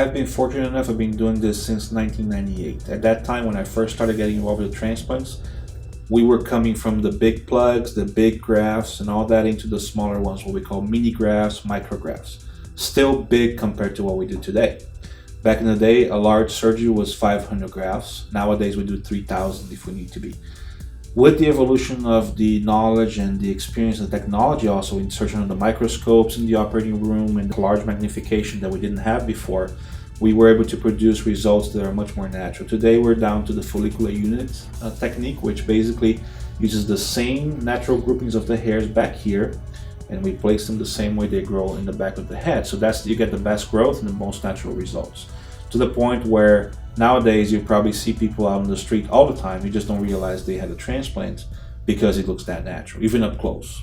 I've been fortunate enough, I've been doing this since 1998. At that time, when I first started getting involved with transplants, we were coming from the big plugs, the big grafts, and all that into the smaller ones, what we call mini grafts, micrografts. Still big compared to what we do today. Back in the day, a large surgery was 500 grafts. Nowadays, we do 3,000 if we need to be. With the evolution of the knowledge and the experience and technology, also insertion of the microscopes in the operating room and the large magnification that we didn't have before, we were able to produce results that are much more natural. Today we're down to the follicular unit technique, which basically uses the same natural groupings of the hairs back here, and we place them the same way they grow in the back of the head. So you get the best growth and the most natural results. To the point where nowadays you probably see people out on the street all the time, you just don't realize they had a transplant because it looks that natural, even up close.